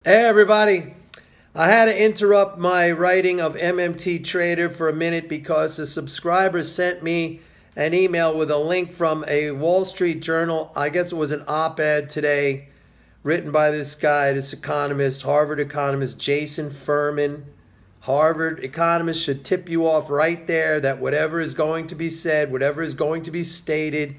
Hey everybody, I had to interrupt my writing of MMT Trader for a minute because a subscriber sent me an email with a link from a Wall Street Journal. I guess it was an op-ed today written by this guy, this economist, Harvard economist Jason Furman. Harvard economists should tip you off right there that whatever is going to be said, whatever is going to be stated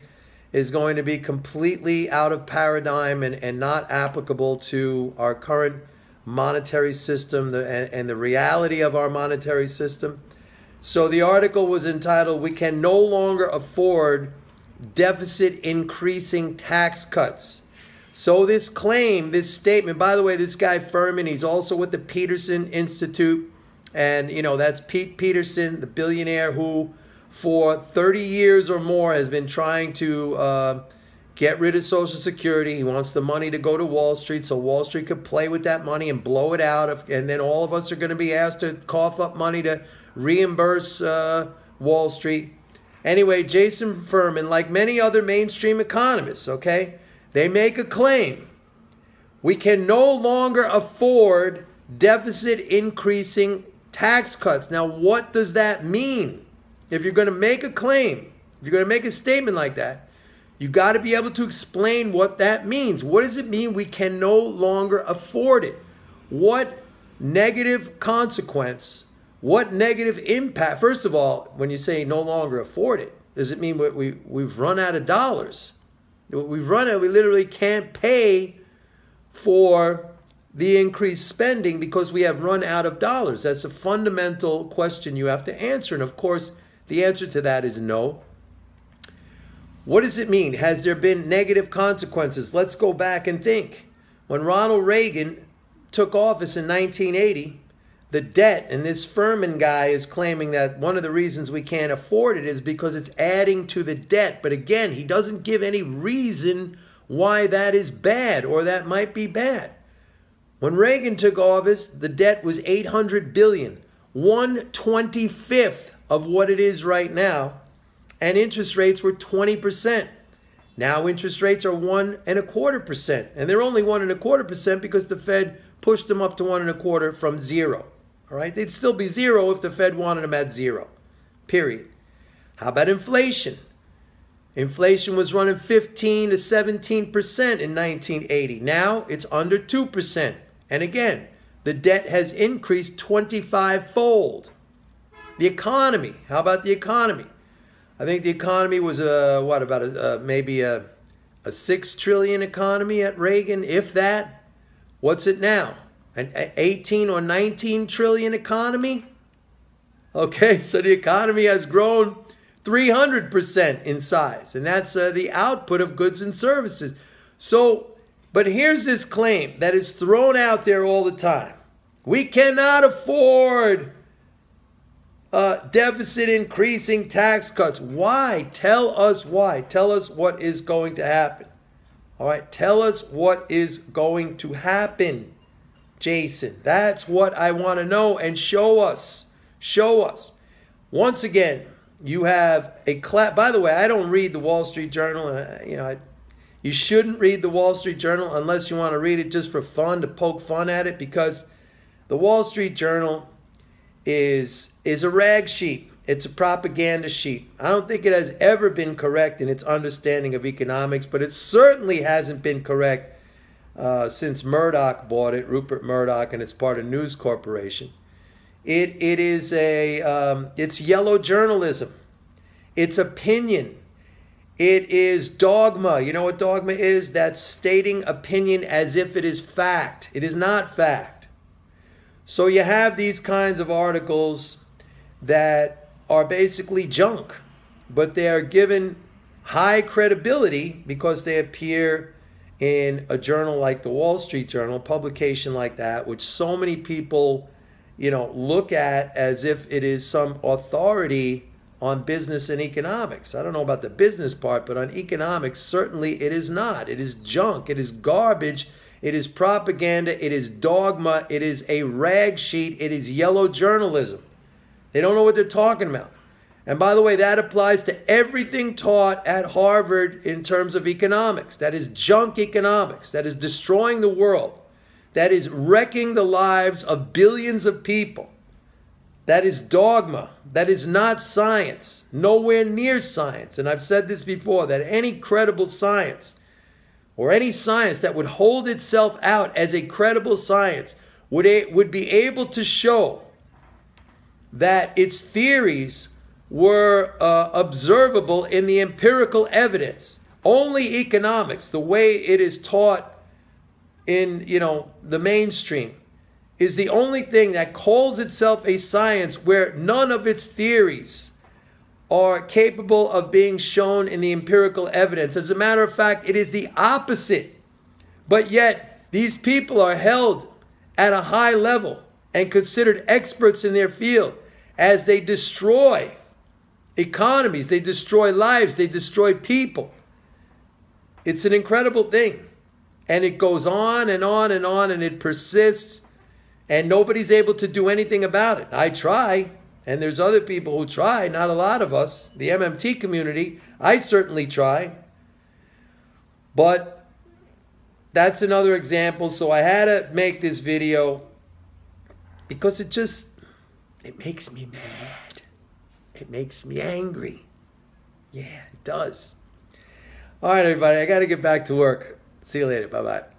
is going to be completely out of paradigm and not applicable to our current monetary system and the reality of our monetary system. So the article was entitled, "We Can No Longer Afford Deficit Increasing Tax Cuts." So this claim, this statement, by the way, this guy Furman, he's also with the Peterson Institute. And, that's Pete Peterson, the billionaire who for 30 years or more has been trying to get rid of Social Security. He wants the money to go to Wall Street so Wall Street could play with that money and blow it out. And then all of us are going to be asked to cough up money to reimburse Wall Street. Anyway, Jason Furman, like many other mainstream economists, okay, they make a claim. We can no longer afford deficit increasing tax cuts. Now, what does that mean? If you're going to make a claim, if you're going to make a statement like that, you got to be able to explain what that means. What does it mean we can no longer afford it? What negative consequence, what negative impact? First of all, when you say no longer afford it, does it mean we've run out of dollars? We literally can't pay for the increased spending because we have run out of dollars. That's a fundamental question you have to answer. And of course, the answer to that is no. What does it mean? Has there been negative consequences? Let's go back and think. When Ronald Reagan took office in 1980, the debt, and this Furman guy is claiming that one of the reasons we can't afford it is because it's adding to the debt. But again, he doesn't give any reason why that is bad or that might be bad. When Reagan took office, the debt was $800 billion, 1/25 of what it is right now, and interest rates were 20%. Now interest rates are 1.25%, and they're only 1.25% because the Fed pushed them up to 1.25 from zero. All right, they'd still be zero if the Fed wanted them at zero. Period. How about inflation? Inflation was running 15 to 17% in 1980. Now it's under 2%. And again, the debt has increased 25-fold. The economy. How about the economy? I think the economy was maybe a 6 trillion economy at Reagan, if that. What's it now? An 18 or 19 trillion economy? Okay, so the economy has grown 300% in size, and that's the output of goods and services. So, but here's this claim that is thrown out there all the time. We cannot afford deficit increasing tax cuts. Why? Tell us why. Tell us what is going to happen. All right, tell us what is going to happen, Jason. That's what I want to know, and show us. Show us. Once again, you have a class. By the way, I don't read the Wall Street Journal. You shouldn't read the Wall Street Journal unless you want to read it just for fun, to poke fun at it, because the Wall Street Journal is a rag sheet. It's a propaganda sheet. I don't think it has ever been correct in its understanding of economics, but it certainly hasn't been correct since Murdoch bought it, Rupert Murdoch, and it's part of News Corporation. It's yellow journalism. It's opinion. It is dogma. You know what dogma is? That's stating opinion as if it is fact. It is not fact. So you have these kinds of articles that are basically junk, but they are given high credibility because they appear in a journal like the Wall Street Journal, a publication like that, which so many people look at as if it is some authority on business and economics. I don't know about the business part, but on economics, certainly it is not. It is junk. It is garbage. It is propaganda. It is dogma. It is a rag sheet. It is yellow journalism. They don't know what they're talking about. And by the way, that applies to everything taught at Harvard in terms of economics. That is junk economics. That is destroying the world. that is wrecking the lives of billions of people. That is dogma. That is not science. Nowhere near science. And I've said this before, that any credible science or any science that would hold itself out as a credible science would be able to show that its theories were observable in the empirical evidence. Only economics, the way it is taught in, the mainstream, is the only thing that calls itself a science where none of its theories are capable of being shown in the empirical evidence. As a matter of fact, it is the opposite. But yet, these people are held at a high level and considered experts in their field as they destroy economies, they destroy lives, they destroy people. It's an incredible thing. And it goes on and on and on, and it persists. And nobody's able to do anything about it. I try, and there's other people who try, not a lot of us, the MMT community. I certainly try. But that's another example. So I had to make this video because it makes me mad. It makes me angry. Yeah, it does. All right, everybody, I got to get back to work. See you later. Bye-bye.